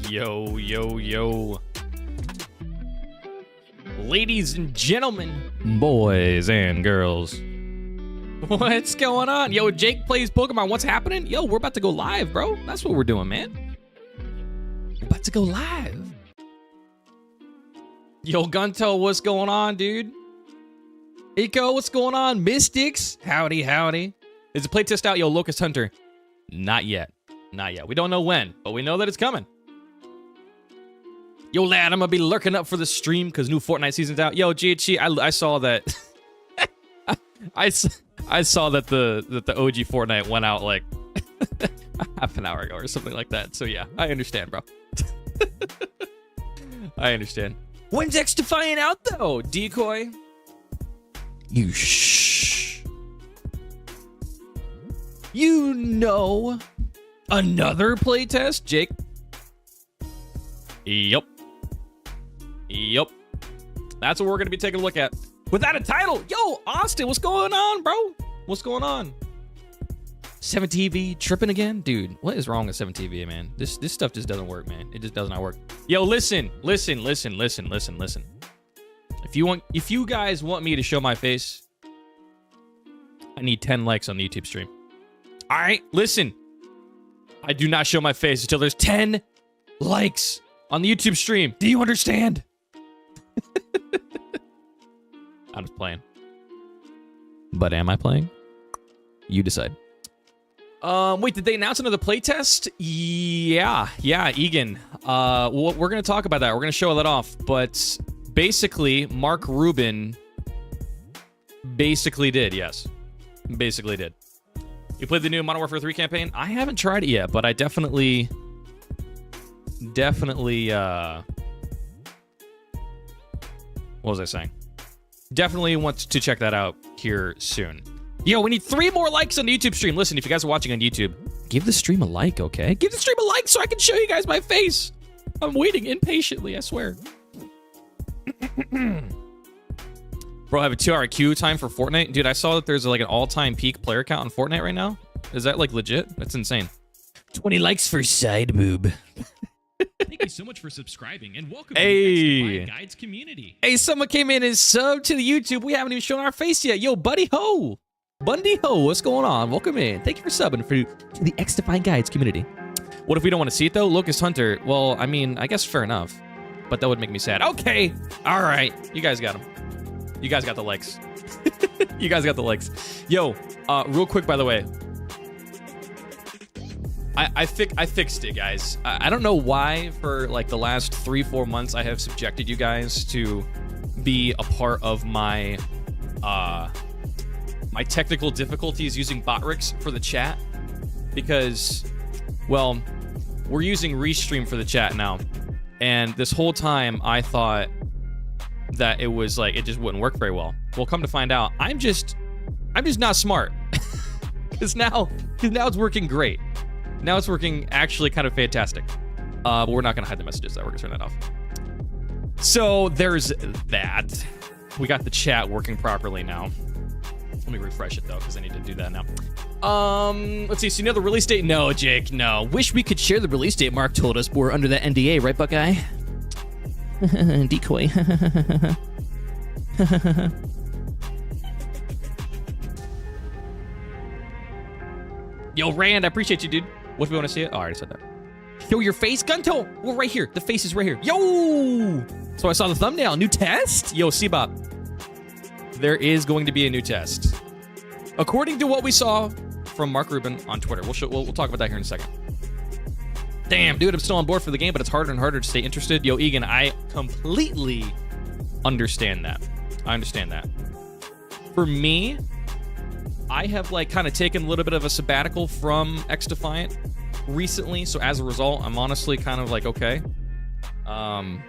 Yo, yo, yo. Ladies and gentlemen, boys and girls. What's going on? Yo, Jake plays Pokemon. What's happening? Yo, we're about to go live, bro. That's what we're doing, man. We're about to go live. Yo, Gunto, what's going on, dude? Eco, what's going on? Mystics, howdy, howdy. Is the playtest out? Yo, Locust Hunter. Not yet. Not yet. We don't know when, but we know that it's coming. Yo, lad, I'm gonna be lurking up for the stream because new Fortnite season's out. Yo, GHG, I saw that. I saw that the OG Fortnite went out like half an hour ago or something like that. So yeah, I understand, bro. I understand. When's XDefiant out though? Decoy. You shh. You know, another playtest, Jake. Yup. Yup. That's what we're going to be taking a look at. Without a title. Yo, Austin, what's going on, bro? What's going on? 7TV tripping again? Dude, what is wrong with 7TV, man? This stuff just doesn't work, man. It just does not work. Yo, listen. If you guys want me to show my face, I need 10 likes on the YouTube stream. All right, listen. I do not show my face until there's 10 likes on the YouTube stream. Do you understand? I'm just playing. But am I playing? You decide. Wait, did they announce another playtest? Yeah, Egan. We're going to talk about that. We're going to show that off. But basically, Mark Rubin basically did, yes. Basically did. You played the new Modern Warfare 3 campaign? I haven't tried it yet, but I definitely, what was I saying? Definitely want to check that out here soon. Yo, we need 3 more likes on the YouTube stream. Listen, if you guys are watching on YouTube, give the stream a like, okay? Give the stream a like so I can show you guys my face. I'm waiting impatiently, I swear. Bro, I have a 2-hour queue time for Fortnite. Dude, I saw that there's like an all-time peak player count on Fortnite right now. Is that like legit? That's insane. 20 likes for side boob. Thank you so much for subscribing and welcome to the XDefiant Guides community. Hey, someone came in and subbed to the YouTube. We haven't even shown our face yet. Yo, Buddy Ho. Bundy Ho, what's going on? Welcome in. Thank you for subbing to the XDefiant Guides community. What if we don't want to see it though? Locust Hunter. Well, I mean, I guess fair enough. But that would make me sad. Okay. All right. You guys got them. You guys got the likes. You guys got the likes. Yo, real quick, by the way. I fixed it, guys. I don't know why for like the last 3-4 months I have subjected you guys to be a part of my my technical difficulties using Botrix for the chat because, well, we're using Restream for the chat now, and this whole time I thought that it was like it just wouldn't work very well. Well, come to find out, I'm just not smart. Because now it's working great. Now it's working actually kind of fantastic. But we're not going to hide the messages. We're going to turn that off. So there's that. We got the chat working properly now. Let me refresh it, though, because I need to do that now. Let's see. So you know the release date? No, Jake, no. Wish we could share the release date Mark told us, but we're under that NDA, right, Buckeye? Decoy. Yo, Rand, I appreciate you, dude. What if we want to see it? Oh, I already said that. Yo, your face, Gunto. We're right here. The face is right here. Yo! So I saw the thumbnail. New test? Yo, Cbop. There is going to be a new test. According to what we saw from Mark Rubin on Twitter. We'll talk about that here in a second. Damn, dude, I'm still on board for the game, but it's harder and harder to stay interested. Yo, Egan, I completely understand that. I understand that. For me, I have like kind of taken a little bit of a sabbatical from XDefiant recently, so as a result, I'm honestly kind of like, okay. My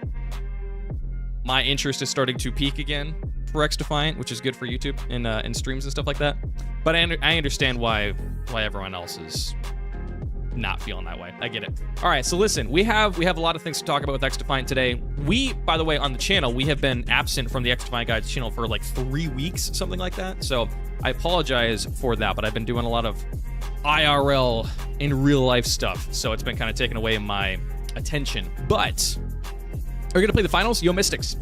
interest is starting to peak again for XDefiant, which is good for YouTube and streams and stuff like that. But I understand why everyone else is not feeling that way. I get it. All right, so listen, we have a lot of things to talk about with XDefiant today. We, by the way, on the channel, we have been absent from the XDefiant Guides channel for like 3 weeks, something like that. So I apologize for that, but I've been doing a lot of IRL in real life stuff. So it's been kind of taking away my attention. But we're gonna play the finals. Yo, Mystics.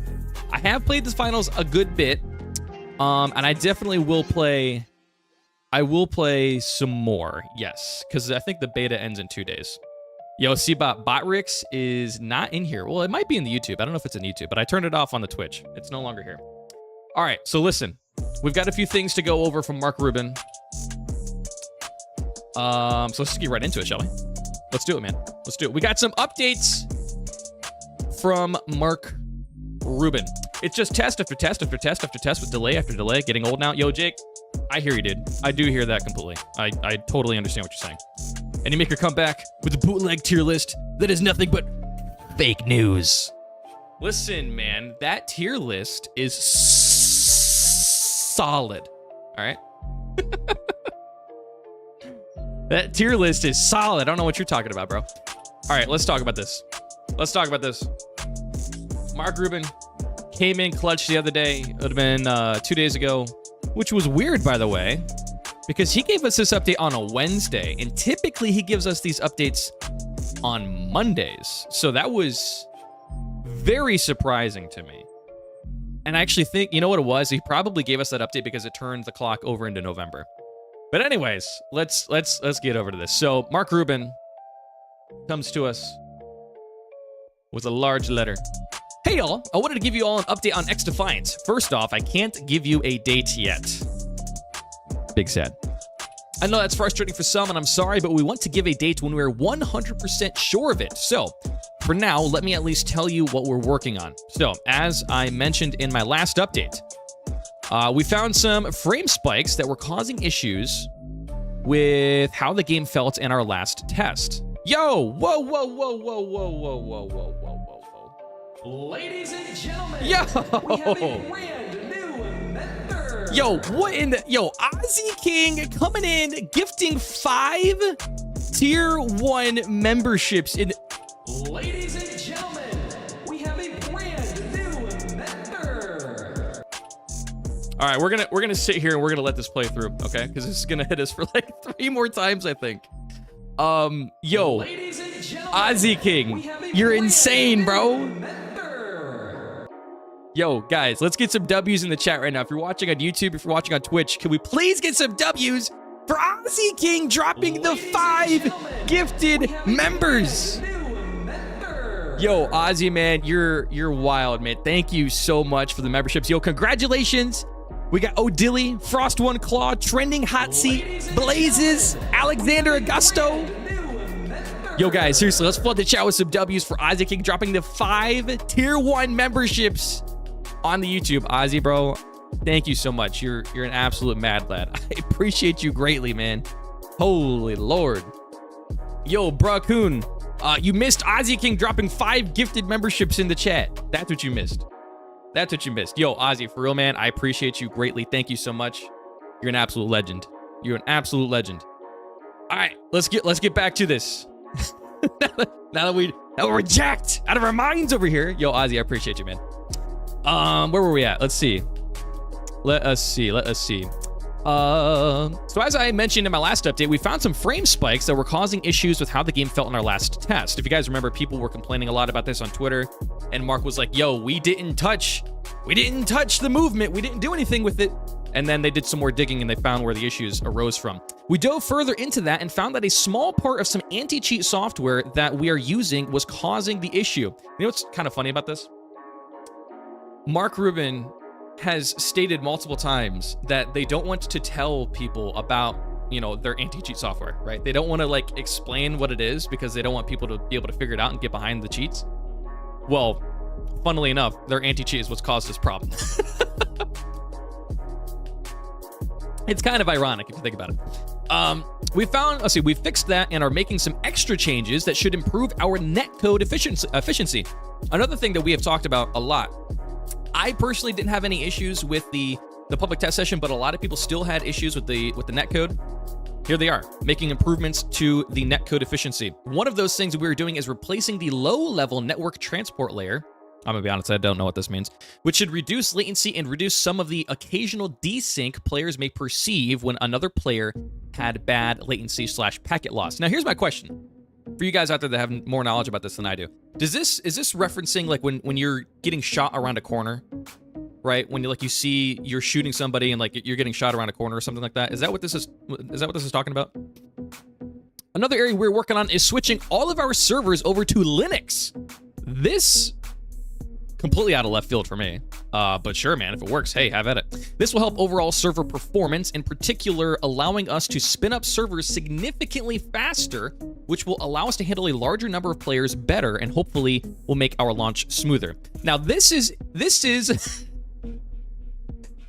I have played the finals a good bit, and I definitely will play. I will play some more, yes, because I think the beta ends in 2 days. Yo, Botrix is not in here. Well, it might be in the YouTube. I don't know if it's in YouTube, but I turned it off on the Twitch. It's no longer here. All right, so listen. We've got a few things to go over from Mark Rubin. So let's just get right into it, shall we? Let's do it, man. Let's do it. We got some updates from Mark Rubin. It's just test after test after test after test with delay after delay. Getting old now. Yo, Jake, I hear you, dude. I do hear that completely. I totally understand what you're saying. And you make your comeback with a bootleg tier list that is nothing but fake news. Listen, man, that tier list is solid. All right? That tier list is solid. I don't know what you're talking about, bro. All right, let's talk about this. Let's talk about this. Mark Rubin came in clutch the other day. It would have been 2 days ago, which was weird, by the way, because he gave us this update on a Wednesday, and typically he gives us these updates on Mondays. So that was very surprising to me. And I actually think, you know what it was? He probably gave us that update because it turned the clock over into November. But anyways, let's get over to this. So Mark Rubin comes to us with a large letter. Hey y'all, I wanted to give you all an update on XDefiant. First off, I can't give you a date yet. Big sad. I know that's frustrating for some, and I'm sorry, but we want to give a date when we're 100% sure of it. So, for now, let me at least tell you what we're working on. So, as I mentioned in my last update, we found some frame spikes that were causing issues with how the game felt in our last test. Yo! Whoa, whoa, whoa, whoa, whoa, whoa, whoa, whoa, whoa, whoa, whoa. Ladies and gentlemen, yo! We have a brand new member. Yo, what in the... Yo, Ozzy King coming in, gifting 5 Tier 1 memberships in... Ladies and gentlemen, we have a brand new member. All right, we're gonna sit here and we're gonna let this play through, okay? Because this is gonna hit us for like 3 more times, I think. Yo, Ladies and gentlemen, Ozzy King, you're insane, bro. Yo, guys, let's get some W's in the chat right now. If you're watching on YouTube, if you're watching on Twitch, can we please get some W's for Ozzy King dropping the 5 gifted members? Yo, Ozzy, man, you're wild, man. Thank you so much for the memberships. Yo, congratulations. We got Odilly, Frost One Claw, Trending Hot Seat, Blazes, Alexander Augusto. Yo, guys, seriously, let's flood the chat with some W's for Ozzy King dropping the 5 Tier 1 memberships on the YouTube. Ozzy, bro, thank you so much. You're an absolute mad lad. I appreciate you greatly, man. Holy Lord. Yo, Bracoon, you missed Ozzy King dropping 5 gifted memberships in the chat. That's what you missed. That's what you missed. Yo, Ozzy, for real, man, I appreciate you greatly. Thank you so much. You're an absolute legend. You're an absolute legend. All right, let's get back to this. now that we're jacked out of our minds over here. Yo, Ozzy, I appreciate you, man. Where were we at? Let's see. Let us see. So as I mentioned in my last update, we found some frame spikes that were causing issues with how the game felt in our last test. If you guys remember, people were complaining a lot about this on Twitter, and Mark was like, yo, we didn't touch the movement. We didn't do anything with it. And then they did some more digging and they found where the issues arose from. We dove further into that and found that a small part of some anti-cheat software that we are using was causing the issue. You know what's kind of funny about this? Mark Rubin has stated multiple times that they don't want to tell people about, you know, their anti-cheat software, right? They don't want to like explain what it is because they don't want people to be able to figure it out and get behind the cheats. Well, funnily enough, their anti-cheat is what's caused this problem. It's kind of ironic if you think about it. We fixed that and are making some extra changes that should improve our netcode efficiency. Another thing that we have talked about a lot. I personally didn't have any issues with the public test session, but a lot of people still had issues with the netcode. Here they are, making improvements to the netcode efficiency. One of those things that we were doing is replacing the low-level network transport layer. I'm gonna be honest, I don't know what this means, which should reduce latency and reduce some of the occasional desync players may perceive when another player had bad latency / packet loss. Now, here's my question. For you guys out there that have more knowledge about this than I do, is this referencing like when you're getting shot around a corner, right? When you see you're shooting somebody and like you're getting shot around a corner or something like that? Is that what this is? Is that what this is talking about? Another area we're working on is switching all of our servers over to Linux. This completely out of left field for me. But sure, man, if it works, hey, have at it. This will help overall server performance, in particular, allowing us to spin up servers significantly faster, which will allow us to handle a larger number of players better and hopefully will make our launch smoother. Now, this is this is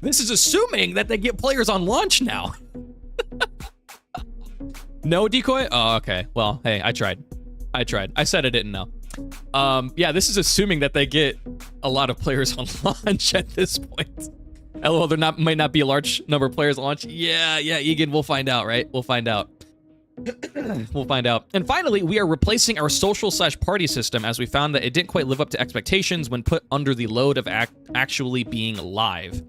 assuming that they get players on launch now. No, Decoy? Oh, okay. Well, hey, I tried. I said I didn't know. Yeah, this is assuming that they get a lot of players on launch at this point. LOL, might not be a large number of players on launch. Yeah, Egan, we'll find out, right? We'll find out. We'll find out. And finally, we are replacing our social/party system as we found that it didn't quite live up to expectations when put under the load of actually being live.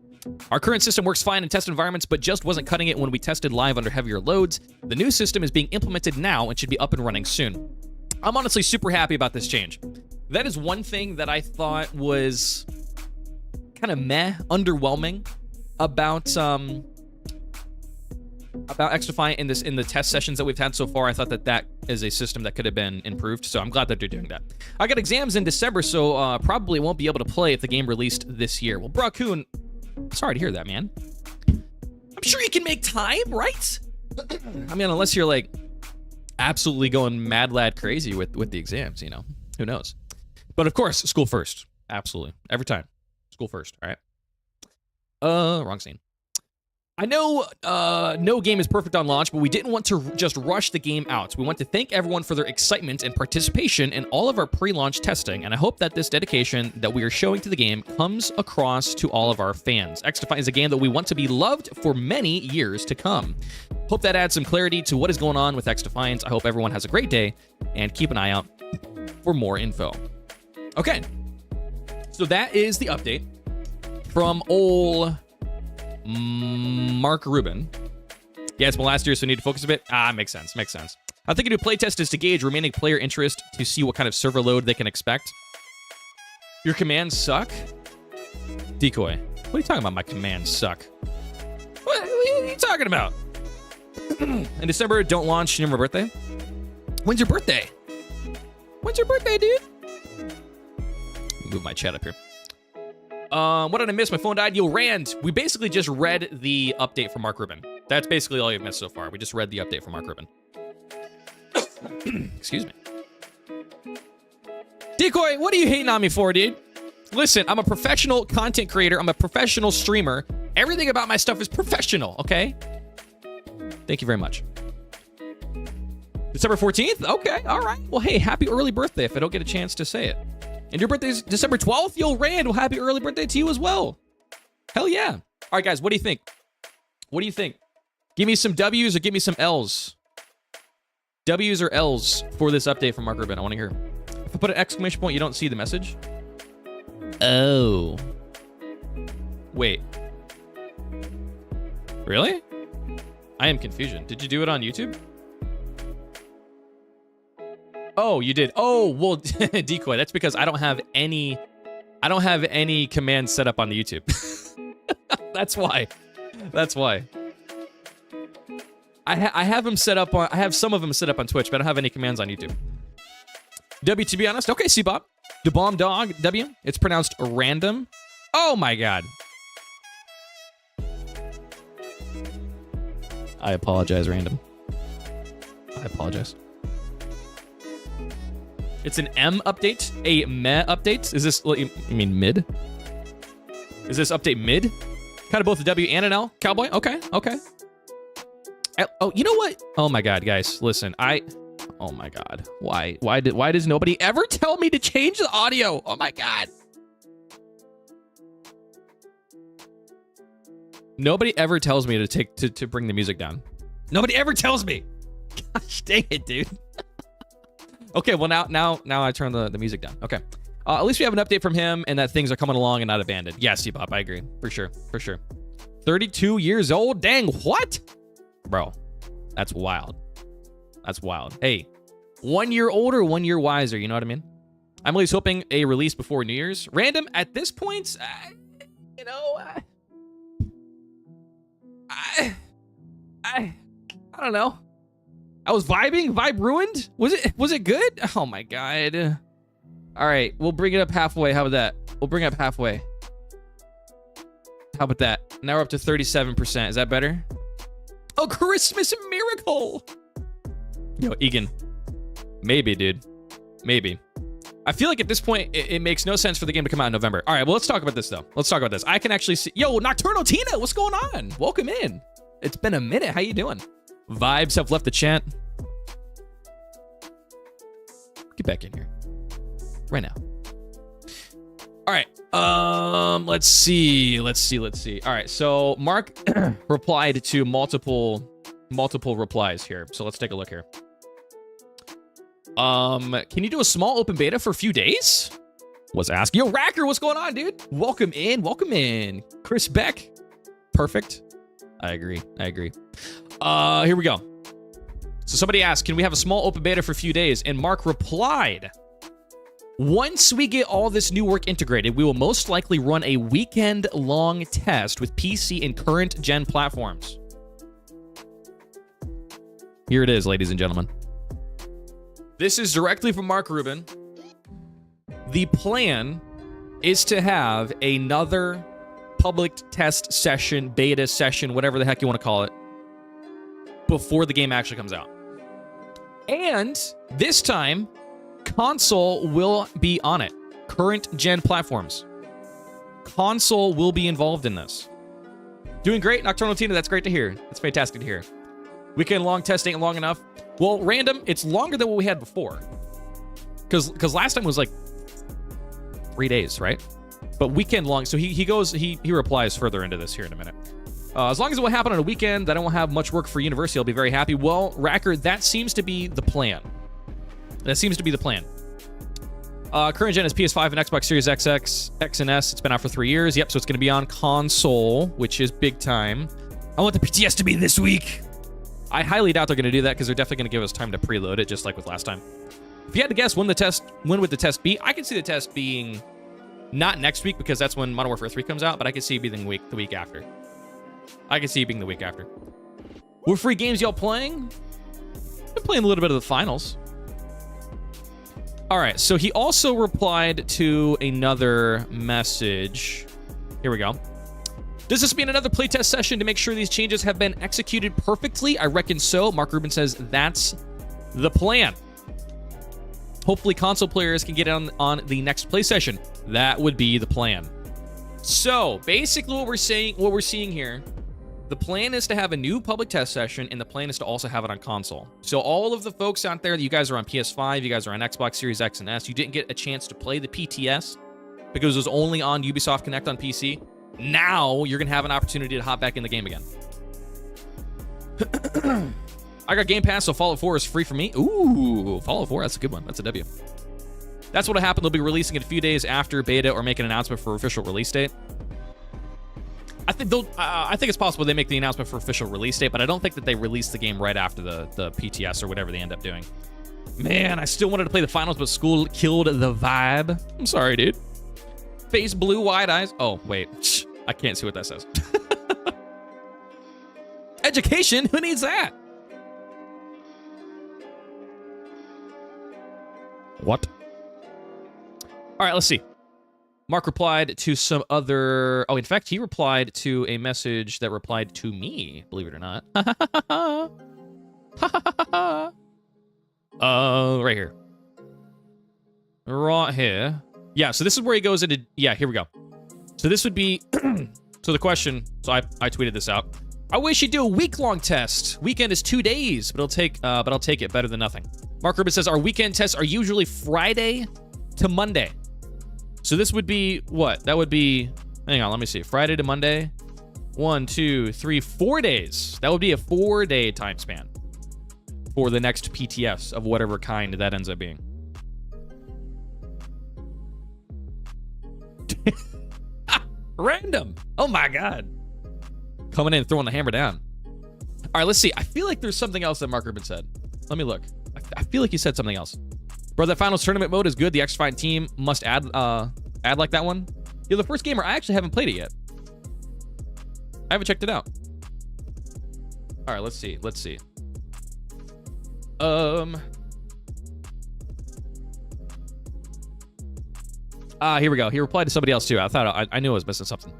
Our current system works fine in test environments, but just wasn't cutting it when we tested live under heavier loads. The new system is being implemented now and should be up and running soon. I'm honestly super happy about this change. That is one thing that I thought was kind of underwhelming about XDefiant in the test sessions that we've had so far. I thought that is a system that could have been improved, so I'm glad that they're doing that. I got exams in December, so probably won't be able to play if the game released this year. Well, Bracoon, sorry to hear that, man. I'm sure you can make time, right? I mean, unless you're like absolutely going mad lad crazy with the exams, you know, who knows? But of course, school first. Absolutely. Every time. School first, all right? Wrong scene. I know no game is perfect on launch, but we didn't want to just rush the game out. We want to thank everyone for their excitement and participation in all of our pre-launch testing, and I hope that this dedication that we are showing to the game comes across to all of our fans. XDefiant is a game that we want to be loved for many years to come. Hope that adds some clarity to what is going on with XDefiant. I hope everyone has a great day, and keep an eye out for more info. Okay, so that is the update from ol' Mark Rubin. Yeah, it's my last year, so I need to focus a bit. Makes sense. I think a new playtest is to gauge remaining player interest to see what kind of server load they can expect. Your commands suck? Decoy, what are you talking about, my commands suck? What are you talking about? In December, don't launch near my birthday. When's your birthday? When's your birthday, dude? Move my chat up here. What did I miss? My phone died. Yo, Rand, we basically just read the update from Mark Rubin. That's basically all you've missed so far. We just read the update from Mark Rubin. Excuse me. Decoy, what are you hating on me for, dude? Listen, I'm a professional content creator. I'm a professional streamer. Everything about my stuff is professional, okay? Thank you very much. December 14th? Okay, all right. Well, hey, happy early birthday if I don't get a chance to say it. And your birthday's December 12th? Yo, Rand, well, happy early birthday to you as well. Hell yeah. All right, guys, what do you think? What do you think? Give me some W's or give me some L's? W's or L's for this update from Mark Rubin? I want to hear. If I put an exclamation point, you don't see the message? Oh. Wait. Really? I am confusion. Did you do it on YouTube? Oh, you did. Oh, well, Decoy, that's because I don't have any commands set up on the YouTube. That's why. I have them set up on, I have some of them set up on Twitch, but I don't have any commands on YouTube. W, to be honest. Okay, C-Bob. The bomb dog, W. It's pronounced random. Oh my God. I apologize, random. I apologize. It's an M update? A meh update? Is this, you mean mid? Is this update mid? Kind of both a W and an L? Cowboy? Okay. Oh, you know what? Oh my God, guys, listen, oh my God. Why does nobody ever tell me to change the audio? Oh my God. Nobody ever tells me to bring the music down. Nobody ever tells me. Gosh dang it, dude. Okay, well now I turn the music down. Okay. At least we have an update from him and that things are coming along and not abandoned. Yes, C-Pop, I agree. For sure. 32 years old? Dang, what? Bro, that's wild. Hey, 1 year older, 1 year wiser. You know what I mean? I'm at least hoping a release before New Year's. Random at this point, you know, I don't know. I was vibing. Vibe ruined. Was it good? Oh my god. All right, we'll bring it up halfway. How about that? We'll bring it up halfway. How about that? Now we're up to 37%. Is that better? Oh, Christmas miracle. Yo, Egan. Maybe, dude. Maybe. I feel like at this point, it makes no sense for the game to come out in November. All right, well, let's talk about this, though. Let's talk about this. I can actually see... Yo, Nocturnal Tina, what's going on? Welcome in. It's been a minute. How you doing? Vibes have left the chat. Get back in here. Right now. All right. Let's see. All right, so Mark replied to multiple replies here. So let's take a look here. Can you do a small open beta for a few days? Was asked. Yo, Racker, what's going on, dude? Welcome in. Chris Beck. Perfect. I agree. Here we go. So somebody asked, can we have a small open beta for a few days? And Mark replied, once we get all this new work integrated, we will most likely run a weekend-long test with PC and current gen platforms. Here it is, ladies and gentlemen. This is directly from Mark Rubin. The plan is to have another public test session, beta session, whatever the heck you want to call it, before the game actually comes out. And this time, console will be on it. Current gen platforms. Console will be involved in this. Doing great, Nocturnal Tina. That's great to hear. That's fantastic to hear. Weekend long test ain't long enough. Well, Random, it's longer than what we had before. Because last time was like 3 days, right? But weekend long. So he replies further into this here in a minute. As long as it will happen on a weekend, that I won't have much work for university, I'll be very happy. Well, Racker, that seems to be the plan. Current gen is PS5 and Xbox Series XX, X and S. It's been out for 3 years. Yep, so it's going to be on console, which is big time. I want the PTS to be this week. I highly doubt they're going to do that because they're definitely going to give us time to preload it, just like with last time. If you had to guess when would the test be, I could see the test being not next week because that's when Modern Warfare 3 comes out, but I could see it being the week after. What free games y'all playing? Been playing a little bit of the finals. All right, so he also replied to another message. Here we go. Does this mean another playtest session to make sure these changes have been executed perfectly? I reckon so. Mark Rubin says that's the plan. Hopefully console players can get on the next play session. That would be the plan. So basically what we're seeing here, the plan is to have a new public test session, and the plan is to also have it on console. So all of the folks out there, you guys are on PS5, you guys are on Xbox Series X and S, you didn't get a chance to play the PTS because it was only on Ubisoft Connect on PC. Now you're going to have an opportunity to hop back in the game again. I got Game Pass, so Fallout 4 is free for me. Ooh, Fallout 4, that's a good one. That's a W. That's what'll happen. They'll be releasing it a few days after beta or make an announcement for official release date. I think it's possible they make the announcement for official release date, but I don't think that they release the game right after the PTS or whatever they end up doing. Man, I still wanted to play the finals, but school killed the vibe. I'm sorry, dude. Face blue, wide eyes. Oh, wait. I can't see what that says. Education? Who needs that? What? All right, let's see. Mark replied to some other... Oh, in fact, he replied to a message that replied to me, believe it or not. Right here. Right here. Yeah, so this is where he goes into... Yeah, here we go. So this would be... So the question... So I tweeted this out. I wish you'd do a week-long test. Weekend is 2 days, but I'll take it better than nothing. Mark Rubin says, our weekend tests are usually Friday to Monday. So this would be what? That would be, hang on, let me see. Friday to Monday. 1, 2, 3, 4 days. That would be a 4-day time span for the next PTS of whatever kind that ends up being. Random. Oh my God. Coming in and throwing the hammer down. All right, let's see. I feel like there's something else that Mark Rubin said. Let me look. I I feel like you said something else. Bro, that finals tournament mode is good. The XDefiant team must add like that one. The first gamer, I actually haven't played it yet. I haven't checked it out. All right, let's see. Here we go. He replied to somebody else too. I knew I was missing something.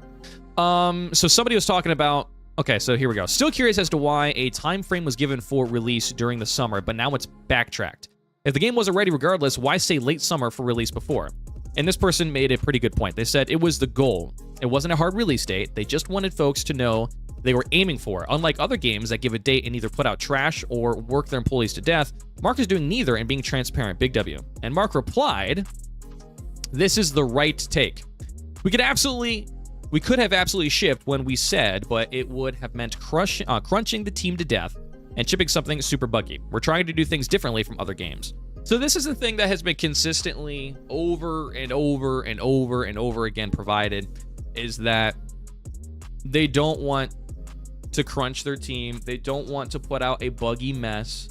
So somebody was talking about. Okay, so here we go. Still curious as to why a time frame was given for release during the summer, but now it's backtracked. If the game wasn't ready regardless, why say late summer for release before? And this person made a pretty good point. They said it was the goal. It wasn't a hard release date. They just wanted folks to know they were aiming for. Unlike other games that give a date and either put out trash or work their employees to death, Mark is doing neither and being transparent. Big W. And Mark replied, "This is the right take. We could have absolutely shipped when we said, but it would have meant crunching the team to death and shipping something super buggy. We're trying to do things differently from other games." So this is the thing that has been consistently over and over and over and over again provided, is that they don't want to crunch their team. They don't want to put out a buggy mess.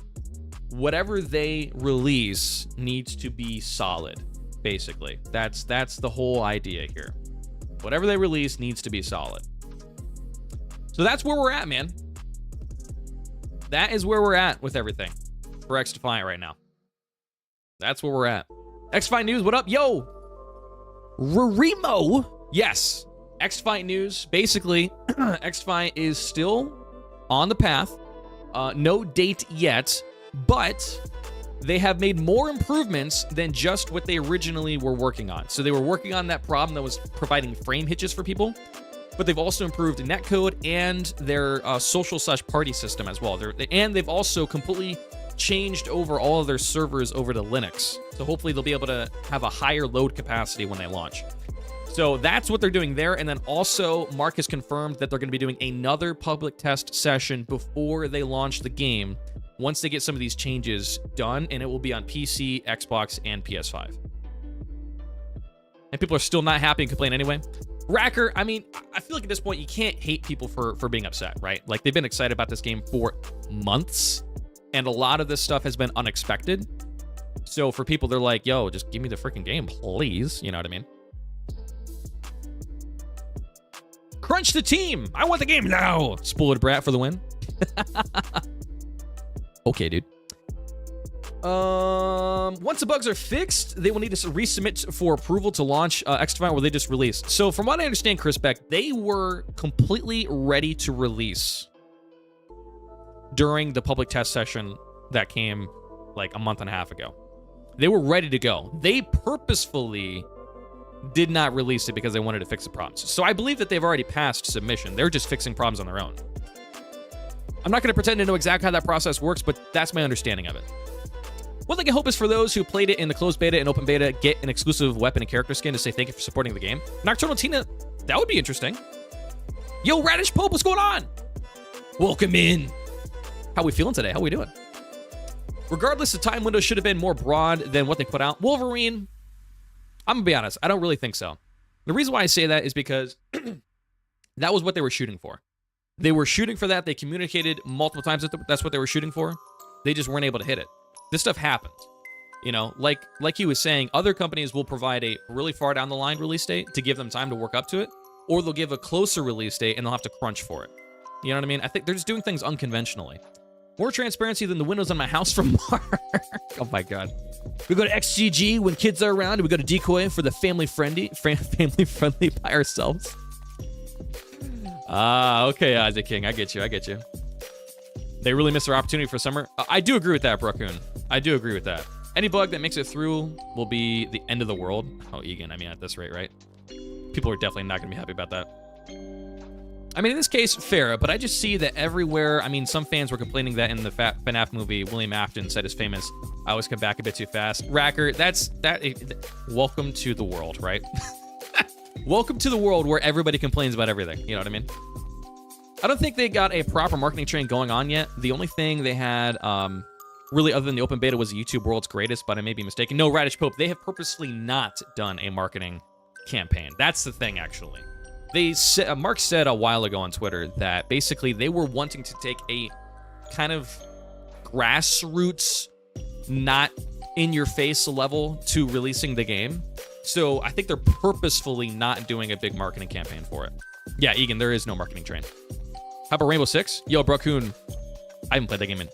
Whatever they release needs to be solid, basically. That's the whole idea here. Whatever they release needs to be solid. So that's where we're at, man. That is where we're at with everything for XDefiant right now. That's where we're at. XDefiant News, what up? Yo! Rarimo! Yes. XDefiant News. Basically, XDefiant is still on the path. No date yet, but they have made more improvements than just what they originally were working on. So they were working on that problem that was providing frame hitches for people, but they've also improved netcode and their social/party system as well. And they've also completely changed over all of their servers over to Linux. So hopefully they'll be able to have a higher load capacity when they launch. So that's what they're doing there. And then also Mark has confirmed that they're going to be doing another public test session before they launch the game, once they get some of these changes done, and it will be on PC, Xbox, and PS5. And people are still not happy and complain anyway. Racker, I mean, I feel like at this point you can't hate people for being upset, right? Like, they've been excited about this game for months, and a lot of this stuff has been unexpected. So for people, they're like, yo, just give me the freaking game, please. You know what I mean? Crunch the team. I want the game now. Spoiled brat for the win. Okay, dude. Once the bugs are fixed, they will need to resubmit for approval to launch XDefiant, where they just released. So from what I understand, Chris Beck, they were completely ready to release during the public test session that came like a month and a half ago. They were ready to go. They purposefully did not release it because they wanted to fix the problems. So I believe that they've already passed submission. They're just fixing problems on their own. I'm not going to pretend to know exactly how that process works, but that's my understanding of it. One thing I hope is for those who played it in the closed beta and open beta, get an exclusive weapon and character skin to say thank you for supporting the game. Nocturnal Tina, that would be interesting. Yo, Radish Pope, what's going on? Welcome in. How we feeling today? How we doing? Regardless, the time window should have been more broad than what they put out. Wolverine, I'm going to be honest, I don't really think so. The reason why I say that is because that was what they were shooting for. They were shooting for that. They communicated multiple times that that's what they were shooting for. They just weren't able to hit it. This stuff happens. You know, like he was saying, other companies will provide a really far down the line release date to give them time to work up to it, or they'll give a closer release date and they'll have to crunch for it. You know what I mean? I think they're just doing things unconventionally. More transparency than the windows on my house from Mark. Oh my God. We go to XGG when kids are around, and we go to Decoy for the family-friendly by ourselves. Okay, Isaac King. I get you. They really missed their opportunity for summer. I do agree with that, Brookoon. I do agree with that. Any bug that makes it through will be the end of the world. Oh, Egan, I mean, at this rate, right? People are definitely not going to be happy about that. I mean, in this case, fair, but I just see that everywhere. I mean, some fans were complaining that in the FNAF movie, William Afton said his famous, "I always come back a bit too fast." Racker, welcome to the world, right? Welcome to the world where everybody complains about everything. You know what I mean? I don't think they got a proper marketing train going on yet. The only thing they had, really, other than the open beta, was YouTube World's Greatest, but I may be mistaken. No, Radish Pope, they have purposely not done a marketing campaign. That's the thing, actually. Mark said a while ago on Twitter that basically they were wanting to take a kind of grassroots not in your face level to releasing the game. So I think they're purposefully not doing a big marketing campaign for it. Yeah, Egan, there is no marketing train. How about Rainbow Six? Yo, Brookoon, I haven't played that game in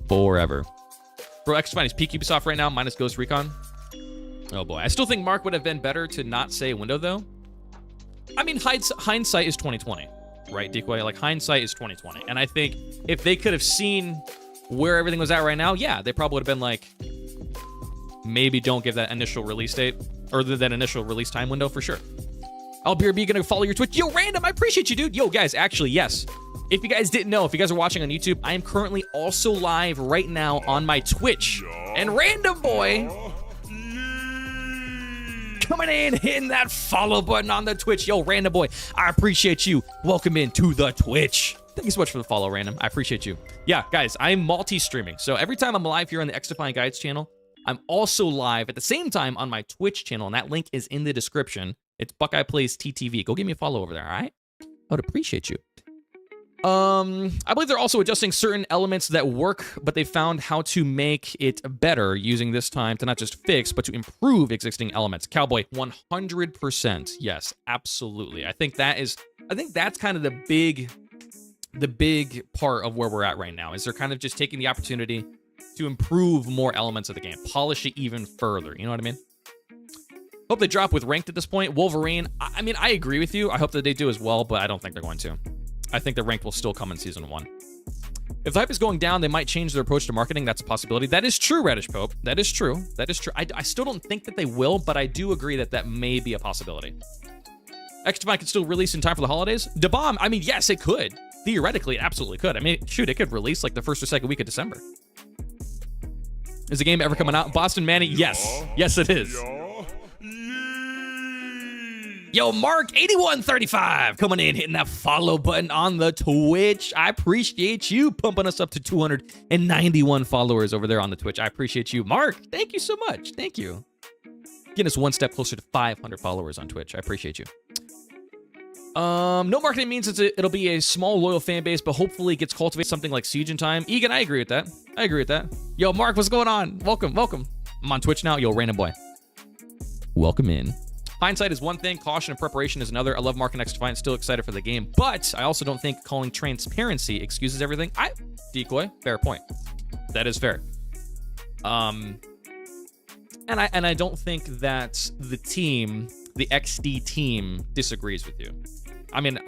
forever. Bro, XDefiant is peak Ubisoft right now, minus Ghost Recon. Oh boy, I still think Mark would have been better to not say window though. I mean, hindsight is 2020, right, Decoy? Like, hindsight is 2020. And I think if they could have seen where everything was at right now, yeah, they probably would have been like, maybe don't give that initial release date, or that initial release time window for sure. I'll be gonna follow your Twitch. Yo, Random, I appreciate you, dude. Yo, guys, actually, yes. If you guys didn't know, if you guys are watching on YouTube, I am currently also live right now on my Twitch. And Random Boy coming in, hitting that follow button on the Twitch. Yo, Random Boy, I appreciate you. Welcome into the Twitch. Thank you so much for the follow, Random. I appreciate you. Yeah, guys, I'm multi-streaming. So every time I'm live here on the XDefiant Guides channel, I'm also live at the same time on my Twitch channel, and that link is in the description. It's Buckeye Plays TTV. Go give me a follow over there, all right? I would appreciate you. I believe they're also adjusting certain elements that work, but they found how to make it better using this time to not just fix, but to improve existing elements. Cowboy, 100%. Yes, absolutely. I think that's kind of the big part of where we're at right now, is they're kind of just taking the opportunity to improve more elements of the game, polish it even further. You know what I mean? Hope they drop with ranked at this point. Wolverine, I mean, I agree with you. I hope that they do as well, but I don't think they're going to. I think the ranked will still come in Season 1. If the hype is going down, they might change their approach to marketing. That's a possibility. That is true, Radish Pope. That is true. That is true. I still don't think that they will, but I do agree that that may be a possibility. XDefiant could still release in time for the holidays. The Bomb, I mean, yes, it could. Theoretically, it absolutely could. I mean, shoot, it could release like the first or second week of December. Is the game ever coming out? Boston Manny, yes. Yes, it is. Yo, Mark, 8135, coming in, hitting that follow button on the Twitch. I appreciate you pumping us up to 291 followers over there on the Twitch. I appreciate you. Mark, thank you so much. Thank you. Getting us one step closer to 500 followers on Twitch. I appreciate you. No marketing means it'll be a small, loyal fan base, but hopefully it gets cultivated something like Siege in time. Egan, I agree with that. I agree with that. Yo, Mark, what's going on? Welcome, welcome. I'm on Twitch now. Yo, Random Boy. Welcome in. Hindsight is one thing, caution and preparation is another. I love Mark and XDefiant, still excited for the game, but I also don't think calling transparency excuses everything. Decoy, fair point. That is fair. And I don't think that the team, the XD team, disagrees with you. I mean,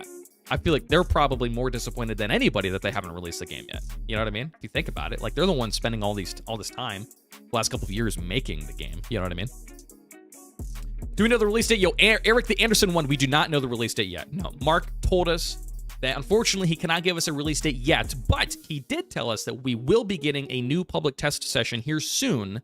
I feel like they're probably more disappointed than anybody that they haven't released the game yet. You know what I mean? If you think about it, like, they're the ones spending all this time, the last couple of years making the game. You know what I mean? Do we know the release date? Yo, Eric the Anderson one, we do not know the release date yet. No, Mark told us that unfortunately he cannot give us a release date yet, but he did tell us that we will be getting a new public test session here soon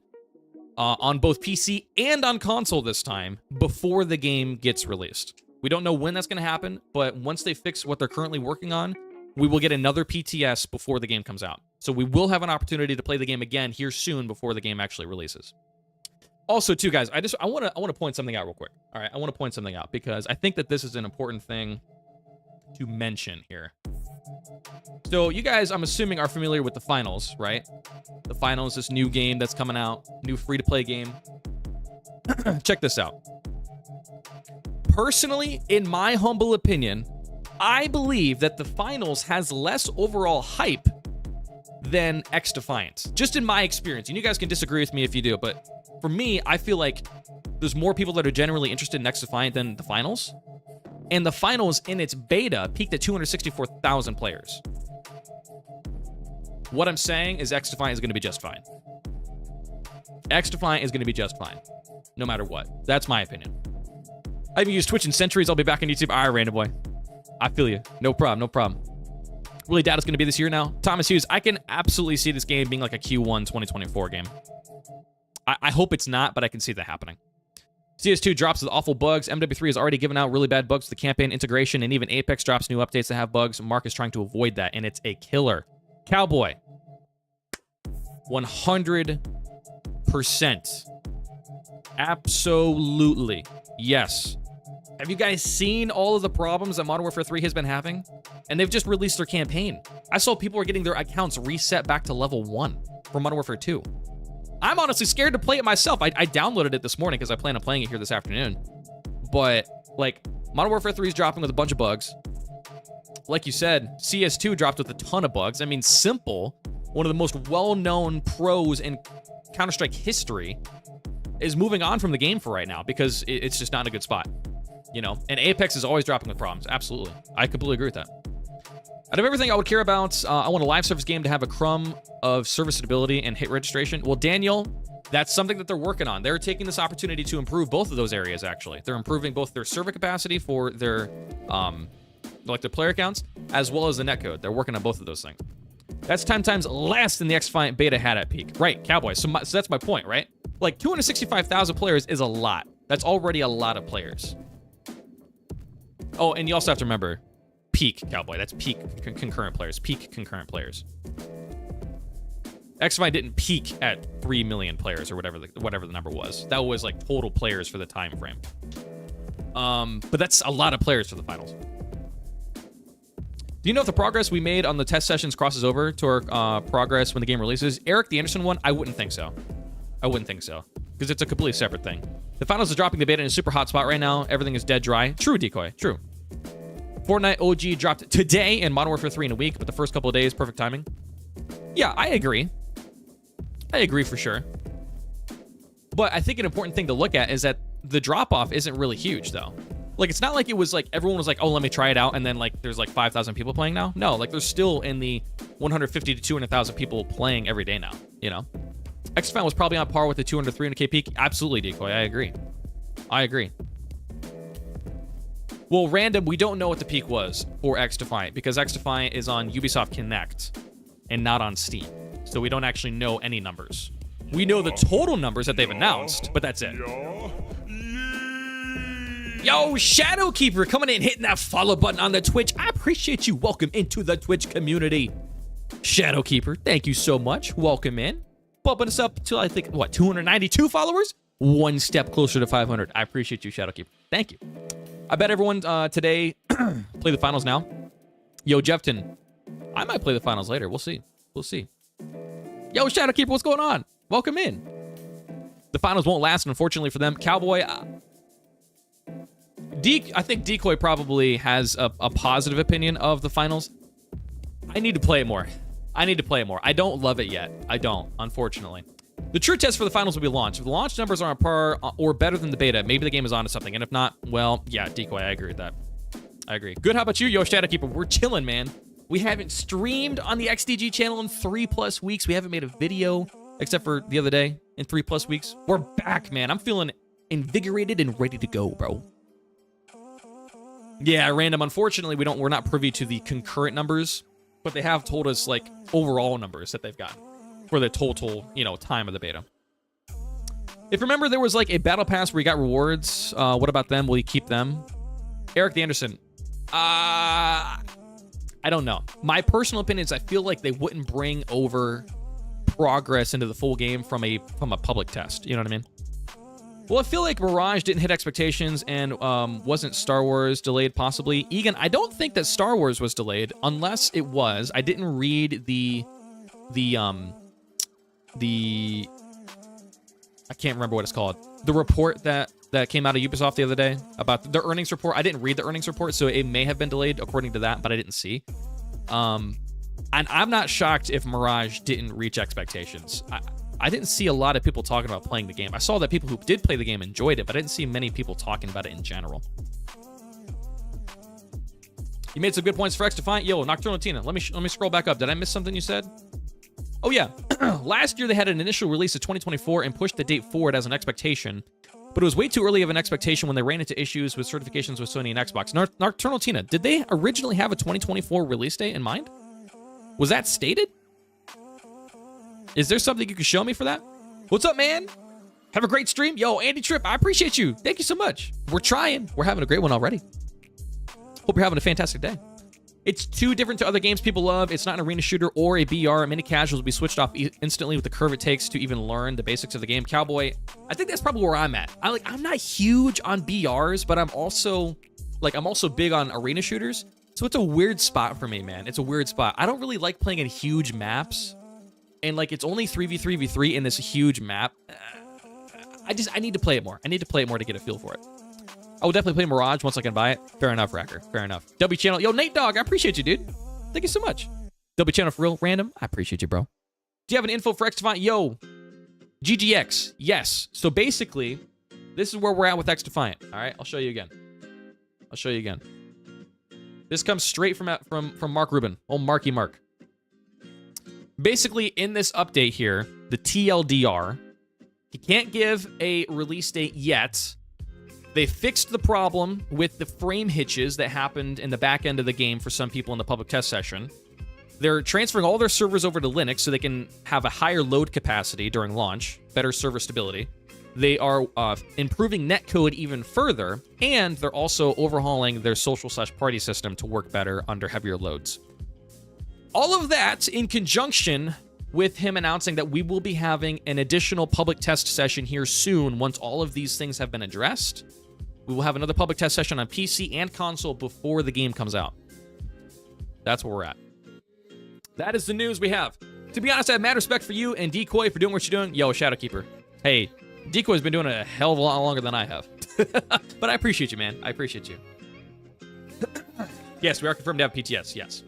on both PC and on console this time before the game gets released. We don't know when that's going to happen, but once they fix what they're currently working on, we will get another PTS before the game comes out. So we will have an opportunity to play the game again here soon before the game actually releases. Also, too, guys, I want to point something out real quick. All right, I want to point something out because I think that this is an important thing to mention here. So you guys, I'm assuming, are familiar with the finals, right? The finals, this new game that's coming out, new free-to-play game. Check this out. Personally, in my humble opinion, I believe that the finals has less overall hype than XDefiant. Just in my experience, and you guys can disagree with me if you do, but for me, I feel like there's more people that are generally interested in XDefiant than the finals. And the finals in its beta peaked at 264,000 players. What I'm saying is XDefiant is going to be just fine. XDefiant is going to be just fine, no matter what. That's my opinion. I haven't used Twitch in centuries. I'll be back on YouTube. All right, Random Boy. I feel you. No problem, no problem. Really doubt it's going to be this year now. Thomas Hughes, I can absolutely see this game being like a Q1 2024 game. I hope it's not, but I can see that happening. CS2 drops with awful bugs. MW3 has already given out really bad bugs with the campaign integration, and even Apex drops new updates that have bugs. Mark is trying to avoid that, and it's a killer. Cowboy. 100%. Absolutely. Yes. Have you guys seen all of the problems that Modern Warfare 3 has been having? And they've just released their campaign. I saw people were getting their accounts reset back to level 1 for Modern Warfare 2. I'm honestly scared to play it myself. I downloaded it this morning because I plan on playing it here this afternoon. But, like, Modern Warfare 3 is dropping with a bunch of bugs. Like you said, CS2 dropped with a ton of bugs. I mean, Simple, one of the most well-known pros in Counter-Strike history, is moving on from the game for right now because it's just not in a good spot. You know, and Apex is always dropping with problems. Absolutely. I completely agree with that. Out of everything I would care about, I want a live service game to have a crumb of serviceability and hit registration. Well, Daniel, that's something that they're working on. They're taking this opportunity to improve both of those areas, actually. They're improving both their server capacity for their, like their player counts, as well as the netcode. They're working on both of those things. That's 10 times less than the XDefiant beta had at peak. Right, Cowboys. So that's my point, right? Like, 265,000 players is a lot. That's already a lot of players. Oh, and you also have to remember, peak, Cowboy. That's peak concurrent players. Peak concurrent players. XDefiant didn't peak at 3 million players or whatever the number was. That was like total players for the time frame. But that's a lot of players for the finals. Do you know if the progress we made on the test sessions crosses over to our progress when the game releases? Eric, the Anderson one, I wouldn't think so. I wouldn't think so. Because it's a completely separate thing. The finals is dropping the beta in a super hot spot right now. Everything is dead dry. True, Decoy. True. Fortnite OG dropped today and Modern Warfare 3 in a week, but the first couple of days, perfect timing. Yeah, I agree. I agree for sure. But I think an important thing to look at is that the drop-off isn't really huge, though. Like, it's not like it was like, everyone was like, oh, let me try it out, and then, like, there's, like, 5,000 people playing now. No, like, there's still in the 150 to 200,000 people playing every day now, you know? XDefiant was probably on par with the 200, 300K peak. Absolutely, Decoy. I agree. I agree. Well, random, we don't know what the peak was for XDefiant because XDefiant is on Ubisoft Connect and not on Steam. So we don't actually know any numbers. We know the total numbers that they've announced, but that's it. Yo, Shadowkeeper coming in, hitting that follow button on the Twitch. I appreciate you. Welcome into the Twitch community. Shadowkeeper, thank you so much. Welcome in. Bumping us up to, I think, what, 292 followers? One step closer to 500. I appreciate you, Shadowkeeper. Thank you. I bet everyone today play the finals now. Yo, Jeffton, I might play the finals later. We'll see. We'll see. Yo, Shadowkeeper, what's going on? Welcome in. The finals won't last, unfortunately, for them. Cowboy, I think Decoy probably has a positive opinion of the finals. I need to play it more. I don't love it yet. I don't, unfortunately. The true test for the finals will be launch. If the launch numbers are on par or better than the beta, maybe the game is onto something. And if not, well, yeah, Decoy, I agree with that. I agree. Good, how about you, Yo Shadowkeeper? We're chilling, man. We haven't streamed on the XDG channel in 3+ weeks. We haven't made a video, except for the other day, in 3+ weeks. We're back, man. I'm feeling invigorated and ready to go, bro. Yeah, random. Unfortunately, we're not privy to the concurrent numbers, but they have told us, like, overall numbers that they've gotten for the total, you know, time of the beta. If you remember, there was, like, a battle pass where you got rewards. What about them? Will you keep them? Eric the Anderson. I don't know. My personal opinion is I feel like they wouldn't bring over progress into the full game from a public test. You know what I mean? Well, I feel like Mirage didn't hit expectations and wasn't Star Wars delayed possibly. Egan, I don't think that Star Wars was delayed unless it was. I didn't read the I can't remember what it's called. The report that came out of Ubisoft the other day about the earnings report. I didn't read the earnings report, so it may have been delayed according to that, but I didn't see. And I'm not shocked if Mirage didn't reach expectations. I didn't see a lot of people talking about playing the game. I saw that people who did play the game enjoyed it, but I didn't see many people talking about it in general. You made some good points for XDefiant. Yo, Nocturnal Tina, let me scroll back up. Did I miss something you said? Oh yeah, last year they had an initial release of 2024 and pushed the date forward as an expectation, but it was way too early of an expectation when they ran into issues with certifications with Sony and Xbox. Nocturnal Tina, did they originally have a 2024 release date in mind? Was that stated? Is there something you can show me for that? What's up, man? Have a great stream. Yo, Andy Tripp, I appreciate you. Thank you so much. We're trying. We're having a great one already. Hope you're having a fantastic day. It's too different to other games people love. It's not an arena shooter or a BR. Many casuals will be switched off instantly with the curve it takes to even learn the basics of the game. Cowboy, I think that's probably where I'm at. I'm not huge on BRs, but I'm also big on arena shooters. So it's a weird spot for me, man. It's a weird spot. I don't really like playing in huge maps and like it's only 3v3v3 in this huge map. I need to play it more. I need to play it more to get a feel for it. I will definitely play Mirage once I can buy it. Fair enough, Racker. Fair enough. W channel. Yo, Nate Dogg, I appreciate you, dude. Thank you so much. W channel for real. Random. I appreciate you, bro. Do you have an info for XDefiant? Yo, GGX. Yes. So basically, this is where we're at with XDefiant. All right, I'll show you again. I'll show you again. This comes straight from Mark Rubin. Oh, Marky Mark. Basically, in this update here, the TLDR, he can't give a release date yet. They fixed the problem with the frame hitches that happened in the back end of the game for some people in the public test session. They're transferring all their servers over to Linux so they can have a higher load capacity during launch, better server stability. They are improving netcode even further, and they're also overhauling their social/party system to work better under heavier loads. All of that in conjunction with him announcing that we will be having an additional public test session here soon once all of these things have been addressed. We will have another public test session on PC and console before the game comes out. That's where we're at. That is the news we have. To be honest, I have mad respect for you and Decoy for doing what you're doing. Yo, Shadowkeeper. Hey, Decoy's been doing it a hell of a lot longer than I have. But I appreciate you, man. I appreciate you. Yes, we are confirmed to have PTS. Yes.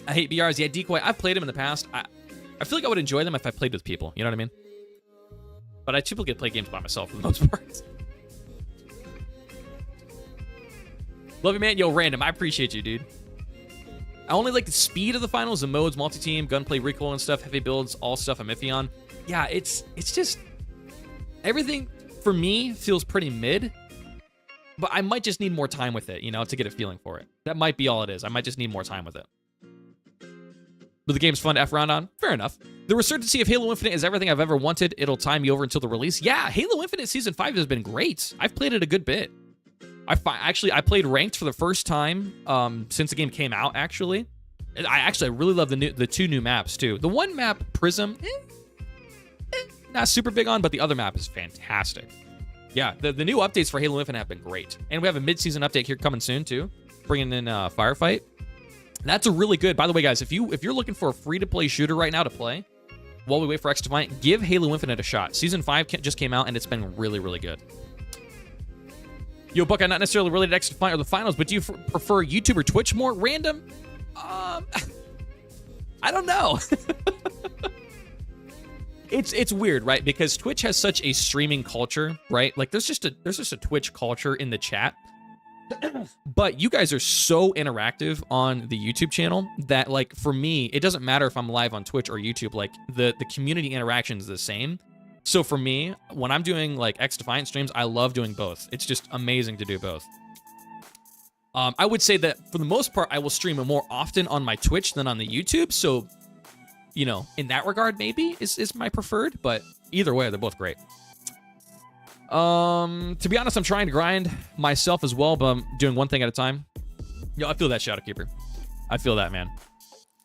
I hate BRs. Yeah, Decoy, I've played them in the past. I feel like I would enjoy them if I played with people. You know what I mean? But I typically play games by myself for the most part. Love you, man. Yo, Random, I appreciate you, dude. I only like the speed of the finals, the modes, multi-team, gunplay, recoil and stuff, heavy builds, all stuff I'm iffy on. Yeah, it's just... Everything, for me, feels pretty mid. But I might just need more time with it, you know, to get a feeling for it. That might be all it is. I might just need more time with it. But the game's fun to F around on. Fair enough. The resurgency of Halo Infinite is everything I've ever wanted. It'll time me over until the release. Yeah, Halo Infinite Season 5 has been great. I've played it a good bit. I played ranked for the first time since the game came out, actually. I really love the two new maps, too. The one map, Prism, not super big on, but the other map is fantastic. Yeah, the new updates for Halo Infinite have been great. And we have a mid-season update here coming soon, too, bringing in Firefight. That's a really good... By the way, guys, if you're looking for a free-to-play shooter right now to play, while we wait for XDefiant, give Halo Infinite a shot. Season 5 just came out, and it's been really, really good. Yo, Buck, I'm not necessarily related to XDefiant or the finals, but do you prefer YouTube or Twitch more? Random? I don't know. It's weird, right? Because Twitch has such a streaming culture, right? Like, there's just a Twitch culture in the chat. But you guys are so interactive on the YouTube channel that, like, for me, it doesn't matter if I'm live on Twitch or YouTube. Like, the community interaction is the same. So for me, when I'm doing, like, XDefiant streams, I love doing both. It's just amazing to do both. I would say that, for the most part, I will stream more often on my Twitch than on the YouTube. So, you know, in that regard, maybe is my preferred. But either way, they're both great. To be honest, I'm trying to grind myself as well, but I'm doing one thing at a time. Yo, I feel that, Shadowkeeper. I feel that, man.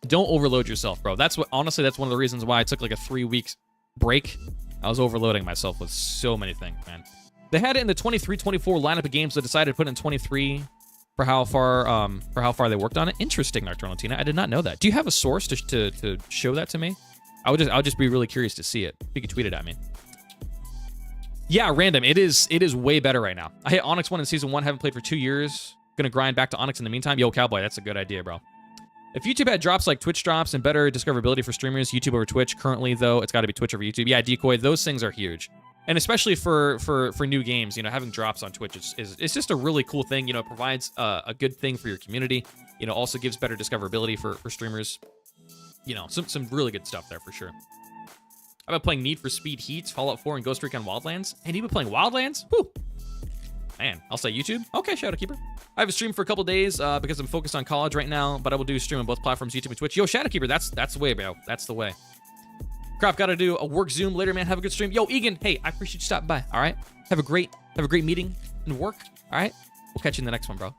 Don't overload yourself, bro. Honestly, that's one of the reasons why I took like a 3-week break. I was overloading myself with so many things, man. They had it in the 23-24 lineup of games. They decided to put it in 23 for how far they worked on it. Interesting, Nocturnal Tina. I did not know that. Do you have a source to show that to me? I would just be really curious to see it. If you could tweet it at me. Yeah, Random. It is way better right now. I hit Onyx 1 in Season 1. Haven't played for 2 years. Gonna grind back to Onyx in the meantime. Yo, Cowboy, that's a good idea, bro. If YouTube had drops like Twitch drops and better discoverability for streamers, YouTube over Twitch. Currently, though, it's got to be Twitch over YouTube. Yeah, Decoy, those things are huge. And especially for new games, you know, having drops on Twitch is just a really cool thing. You know, it provides a good thing for your community. You know, also gives better discoverability for streamers. You know, some really good stuff there for sure. I've been playing Need for Speed Heats, Fallout 4, and Ghost Recon Wildlands. And you've been playing Wildlands? Whew. Man, I'll say YouTube. Okay, Shadowkeeper. I have a stream for a couple days because I'm focused on college right now, but I will do a stream on both platforms, YouTube and Twitch. Yo, Shadowkeeper, that's the way, bro. That's the way. Crap, gotta do a work Zoom later, man. Have a good stream. Yo, Egan, hey, I appreciate you stopping by, all right? Have a great meeting and work, all right? We'll catch you in the next one, bro.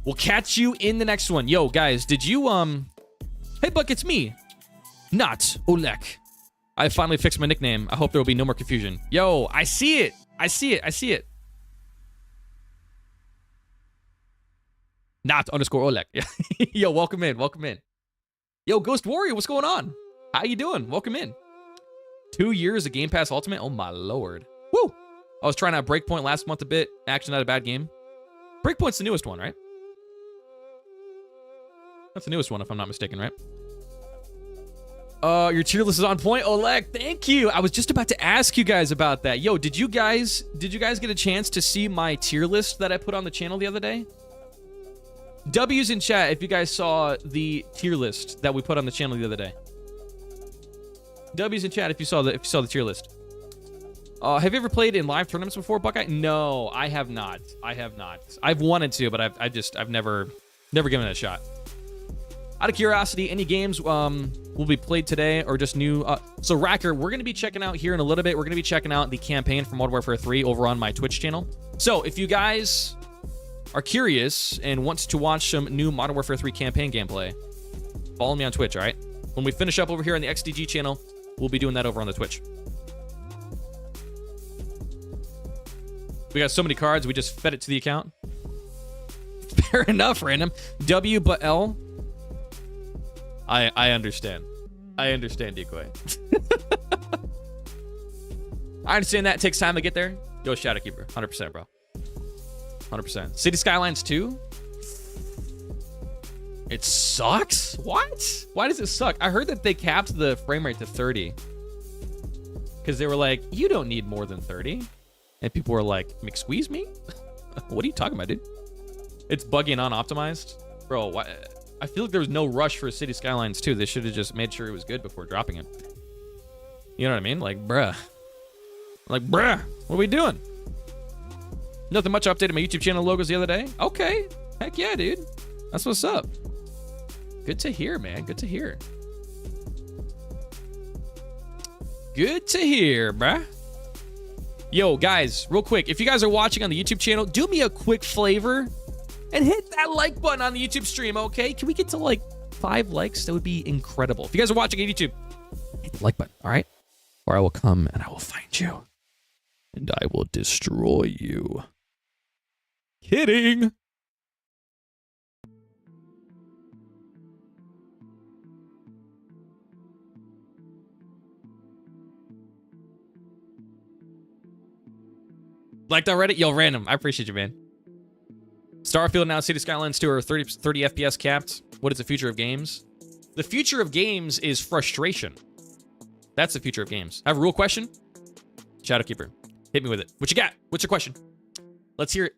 We'll catch you in the next one. Yo, guys, did you, Hey, Buck, it's me. Not Oleg. I finally fixed my nickname. I hope there will be no more confusion. Yo, I see it. I see it. Not _Oleg. Yo, welcome in. Yo, Ghost Warrior, what's going on? How you doing? Welcome in. 2 years of Game Pass Ultimate. Oh my lord. Woo! I was trying out Breakpoint last month a bit. Actually, not a bad game. Breakpoint's the newest one, right? That's the newest one, if I'm not mistaken, right? Your tier list is on point. Oleg, thank you. I was just about to ask you guys about that. Yo, did you guys get a chance to see my tier list that I put on the channel the other day? W's in chat if you guys saw the tier list that we put on the channel the other day. W's in chat if you saw the tier list. Have you ever played in live tournaments before, Buckeye? No, I have not. I've wanted to, but I've never given it a shot. Out of curiosity, any games will be played today or just new? So Racker, we're going to be checking out here in a little bit. We're going to be checking out the campaign for Modern Warfare 3 over on my Twitch channel. So if you guys are curious and want to watch some new Modern Warfare 3 campaign gameplay, follow me on Twitch, all right? When we finish up over here on the XDG channel, we'll be doing that over on the Twitch. We got so many cards, we just fed it to the account. Fair enough, random. W but L. I understand. I understand, Decoy. I understand that. It takes time to get there. Yo, Shadowkeeper. 100%, bro. 100%. City Skylines 2? It sucks? What? Why does it suck? I heard that they capped the frame rate to 30. Because they were like, you don't need more than 30. And people were like, McSqueeze me? What are you talking about, dude? It's buggy and unoptimized? Bro, why? I feel like there was no rush for City Skylines 2. They should have just made sure it was good before dropping it. You know what I mean? Like, bruh. Like, bruh, what are we doing? Nothing much. Updated my YouTube channel logos the other day. Okay. Heck yeah, dude. That's what's up. Good to hear, man. Good to hear. Good to hear, bruh. Yo, guys, real quick. If you guys are watching on the YouTube channel, do me a quick favor and hit that like button on the YouTube stream, okay? Can we get to like 5 likes? That would be incredible. If you guys are watching on YouTube, hit the like button, all right? Or I will come and I will find you. And I will destroy you. Kidding. Liked already? Yo, random. I appreciate you, man. Starfield now, City Skylines 2 are 30 FPS capped. What is the future of games? The future of games is frustration. That's the future of games. I have a real question. Shadowkeeper, hit me with it. What you got? What's your question? Let's hear it.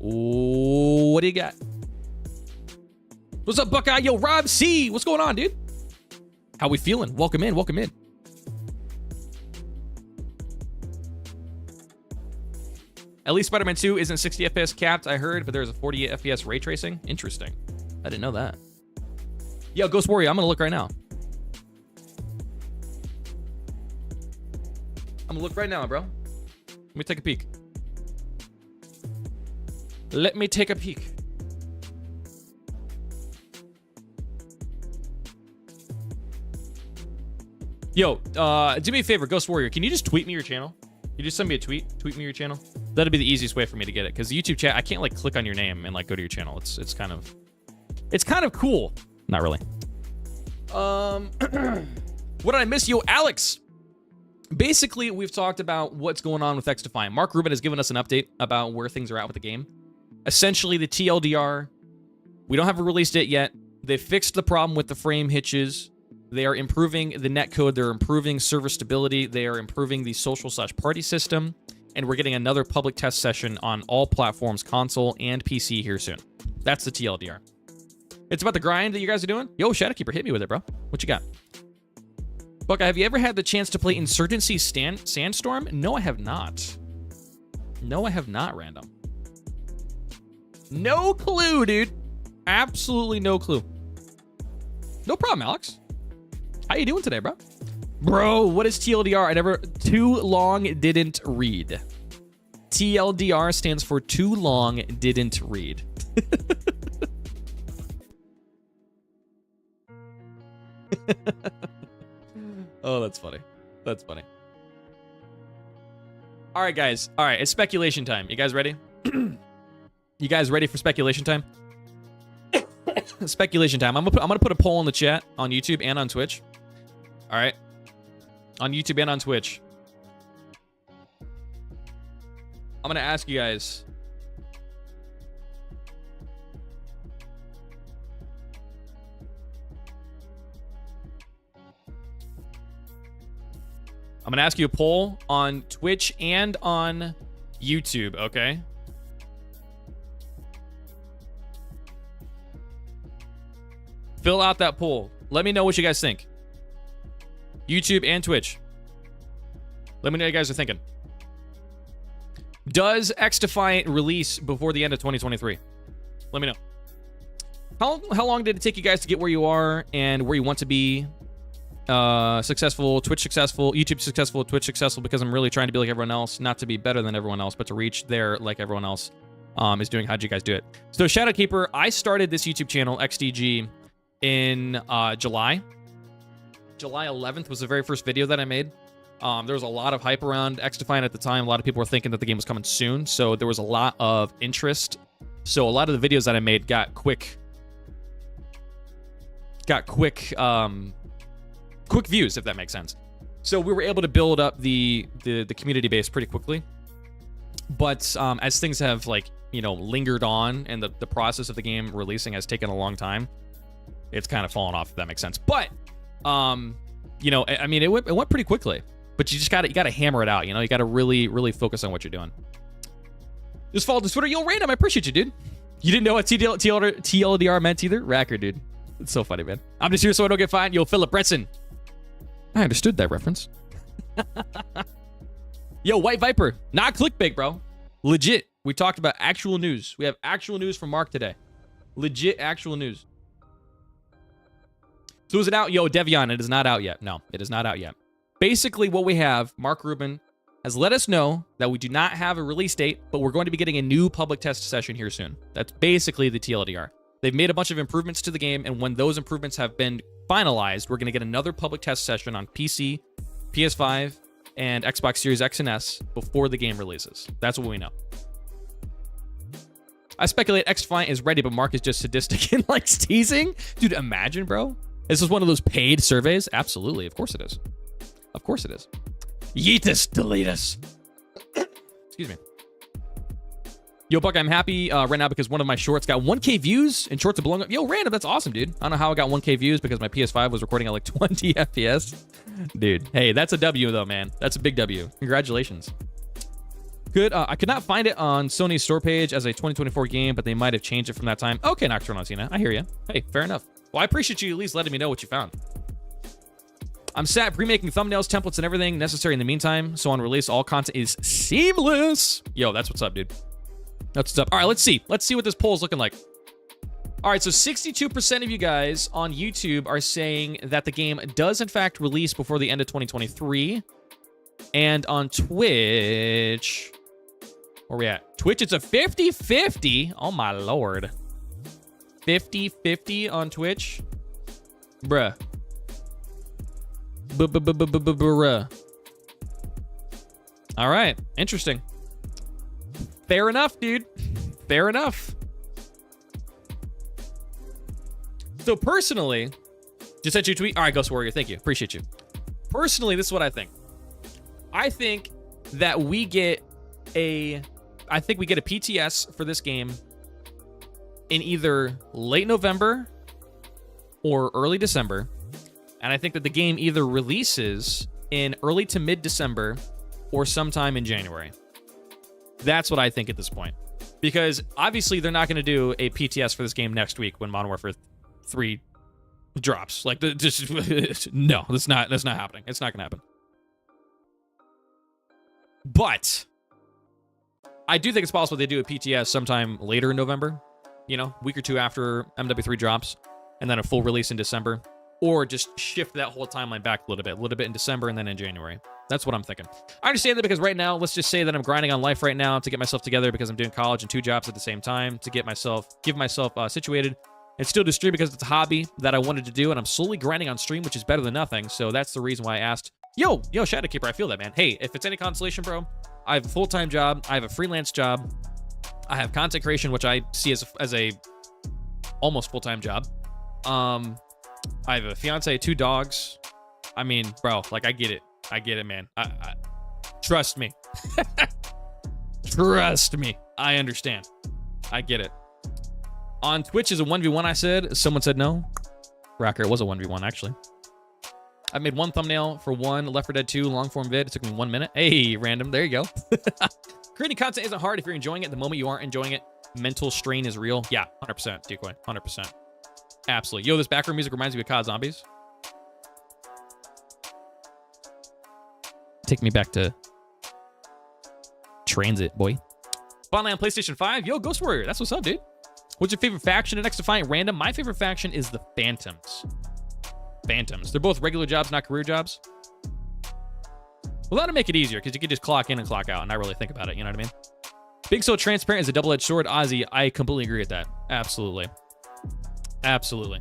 Ooh, what do you got? What's up, Buckeye? Yo, Rob C. What's going on, dude? How we feeling? Welcome in. Welcome in. At least Spider-Man 2 isn't 60 FPS capped, I heard, but there's a 40 FPS ray tracing. Interesting. I didn't know that. Yo, Ghost Warrior, I'm gonna look right now. I'm gonna look right now, bro. Let me take a peek. Let me take a peek. Yo, do me a favor, Ghost Warrior. Can you just tweet me your channel? Can you just send me a tweet? Tweet me your channel. That'd be the easiest way for me to get it. Because the YouTube chat, I can't like click on your name and like go to your channel. It's kind of cool. Not really. What did I miss? Yo, Alex. Basically, we've talked about what's going on with XDefiant. Mark Rubin has given us an update about where things are at with the game. Essentially, the TLDR, we don't have a release date yet. They fixed the problem with the frame hitches. They are improving the netcode. They're improving server stability. They are improving the social/party system. And we're getting another public test session on all platforms, console and PC here soon. That's the TLDR. It's about the grind that you guys are doing. Yo, Shadowkeeper, hit me with it, bro. What you got? Buckeye, have you ever had the chance to play Insurgency Sandstorm? No, I have not. No, I have not, random. No clue, dude. Absolutely no clue. No problem, Alex. How you doing today, bro? Bro, what is TLDR? I never... Too long didn't read. TLDR stands for too long didn't read. Oh, that's funny. That's funny. All right, guys. All right, it's speculation time. You guys ready? You guys ready for speculation time? speculation time. I'm gonna put a poll in the chat on YouTube and on Twitch. All right, on YouTube and on Twitch. I'm gonna ask you guys. I'm gonna ask you a poll on Twitch and on YouTube. Okay. Fill out that poll. Let me know what you guys think. YouTube and Twitch. Let me know what you guys are thinking. Does XDefiant release before the end of 2023? Let me know. How long did it take you guys to get where you are and where you want to be? Successful, Twitch successful, YouTube successful, Twitch successful, because I'm really trying to be like everyone else, not to be better than everyone else, but to reach there like everyone else is doing. How'd you guys do it? So Shadowkeeper, I started this YouTube channel, XDG, in July. July 11th was the very first video that I made. There was a lot of hype around XDefiant at the time. A lot of people were thinking that the game was coming soon, so there was a lot of interest. So a lot of the videos that I made got quick views, if that makes sense. So we were able to build up the community base pretty quickly. But as things have lingered on and the process of the game releasing has taken a long time, it's kind of fallen off, if that makes sense. But I mean, it went pretty quickly. But you just gotta hammer it out. You gotta really focus on what you're doing. Just follow the Twitter. Yo, Random, I appreciate you, dude. You didn't know what TLDR meant either? Racker, dude. It's so funny, man. I'm just here so I don't get fined. Yo, Philip Bretson. I understood that reference. Yo, White Viper. Not clickbait, bro. Legit. We talked about actual news. We have actual news from Mark today. Legit actual news. So is it out? Yo, Deviant, it is not out yet. No, it is not out yet. Basically, what we have, Mark Rubin has let us know that we do not have a release date, but we're going to be getting a new public test session here soon. That's basically the TLDR. They've made a bunch of improvements to the game, and when those improvements have been finalized, we're going to get another public test session on PC, PS5, and Xbox Series X and S before the game releases. That's what we know. I speculate XDefiant is ready, but Mark is just sadistic and likes teasing. Dude, imagine, bro. This is one of those paid surveys? Absolutely. Of course it is. Of course it is. Yeetus, deletus. Excuse me. Yo, Buck, I'm happy right now because one of my shorts got 1K views and shorts are blowing up. Yo, Random, that's awesome, dude. I don't know how I got 1K views because my PS5 was recording at like 20 FPS. Dude, hey, that's a W though, man. That's a big W. Congratulations. Good. I could not find it on Sony's store page as a 2024 game, but they might have changed it from that time. Okay, Nocturnal Tina, I hear you. Hey, fair enough. Well, I appreciate you at least letting me know what you found. I'm sat pre-making thumbnails, templates, and everything necessary in the meantime, so on release, all content is seamless. Yo, that's what's up, dude. That's what's up. All right, let's see. Let's see what this poll is looking like. All right, so 62% of you guys on YouTube are saying that the game does, in fact, release before the end of 2023. And on Twitch, where we at? Twitch, it's a 50-50. Oh, my Lord. 50-50 on Twitch. Bruh. Bruh. All right, interesting. Fair enough, dude. Fair enough. So personally, just sent you a tweet. All right, Ghost Warrior, thank you. Appreciate you. Personally, this is what I think. I think that we get a PTS for this game in either late November or early December. And I think that the game either releases in early to mid-December or sometime in January. That's what I think at this point. Because obviously they're not going to do a PTS for this game next week when Modern Warfare 3 drops. Like, just no, that's not happening. It's not going to happen. But I do think it's possible they do a PTS sometime later in November, week or two after MW3 drops, and then a full release in December. Or just shift that whole timeline back a little bit in December and then in January. That's what I'm thinking. I understand that because right now, let's just say that I'm grinding on life right now to get myself together because I'm doing college and 2 jobs at the same time to give myself situated and still do stream because it's a hobby that I wanted to do, and I'm slowly grinding on stream, which is better than nothing. So that's the reason why I asked, yo, Shadowkeeper, I feel that, man. Hey, if it's any consolation, bro, I have a full-time job. I have a freelance job. I have content creation, which I see as a almost full-time job. I have a fiance, 2 dogs. I mean, bro, like, I get it. I get it, man. I trust me. Trust me. I understand. I get it. On Twitch is a 1v1, I said. Someone said no. Rocker, it was a 1v1, actually. I made 1 thumbnail for 1 Left 4 Dead 2 long-form vid. It took me 1 minute. Hey, random. There you go. Creating content isn't hard if you're enjoying it. The moment you aren't enjoying it, mental strain is real. Yeah, 100%, Decoy. 100%. Absolutely. Yo, this background music reminds me of COD Zombies. Take me back to transit, boy. Finally on PlayStation 5. Yo, Ghost Warrior. That's what's up, dude. What's your favorite faction in XDefiant Random? My favorite faction is the Phantoms. Phantoms. They're both regular jobs, not career jobs. Well, that'll make it easier because you can just clock in and clock out and not really think about it. You know what I mean? Being so transparent is a double-edged sword. Ozzy, I completely agree with that. Absolutely. Absolutely.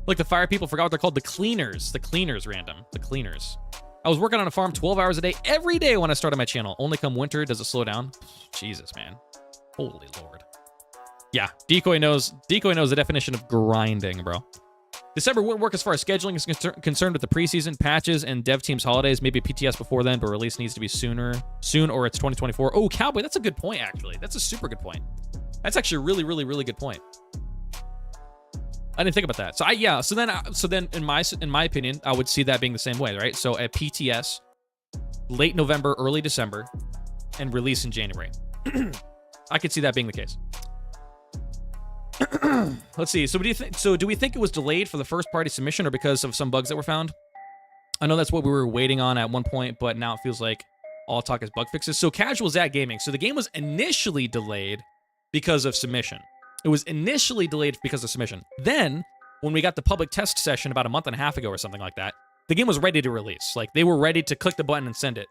Like the fire people, forgot what they're called. The cleaners. The cleaners, Random. The cleaners. I was working on a farm 12 hours a day every day when I started my channel. Only come winter does it slow down. Jesus, man. Holy Lord. Yeah, Decoy knows the definition of grinding, bro. December wouldn't work as far as scheduling is concerned with the preseason, patches, and dev teams holidays. Maybe a PTS before then, but release needs to be soon or it's 2024. Oh, Cowboy, that's a good point, actually. That's a super good point. That's actually a really, really, really good point. I didn't think about that. So then in my opinion, I would see that being the same way, right? So a PTS, late November, early December, and release in January. I could see that being the case. Let's see. So do we think it was delayed for the first party submission or because of some bugs that were found? I know that's what we were waiting on at one point, but now it feels like all talk is bug fixes. So Casual Zat Gaming. So the game was initially delayed because of submission. It was initially delayed because of submission. Then, when we got the public test session about a month and a half ago or something like that, the game was ready to release. Like, they were ready to click the button and send it.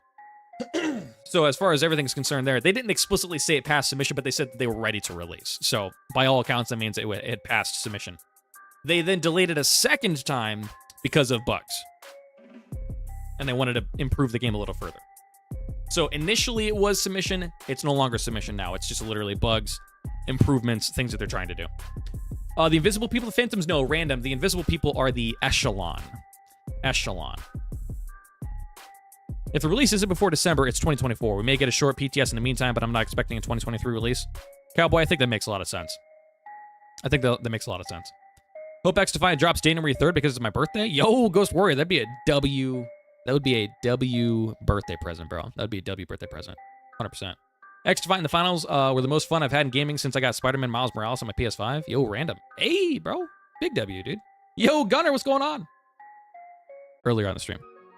So as far as everything's concerned there, they didn't explicitly say it passed submission, but they said that they were ready to release. So by all accounts, that means it had passed submission. They then delayed it a second time because of bugs. And they wanted to improve the game a little further. So initially it was submission. It's no longer submission now. It's just literally bugs, improvements, things that they're trying to do. The Invisible People, the Phantoms, no, Random. The Invisible People are the Echelon. Echelon. If the release isn't before December, it's 2024. We may get a short PTS in the meantime, but I'm not expecting a 2023 release. Cowboy, I think that makes a lot of sense. I think that makes a lot of sense. Hope XDefiant drops January 3rd because it's my birthday. Yo, Ghost Warrior, that'd be a W. That would be a W birthday present, bro. That would be a W birthday present. 100%. XDefiant in the finals were the most fun I've had in gaming since I got Spider-Man Miles Morales on my PS5. Yo, Random. Hey, bro. Big W, dude. Yo, Gunner, what's going on? Earlier on the stream.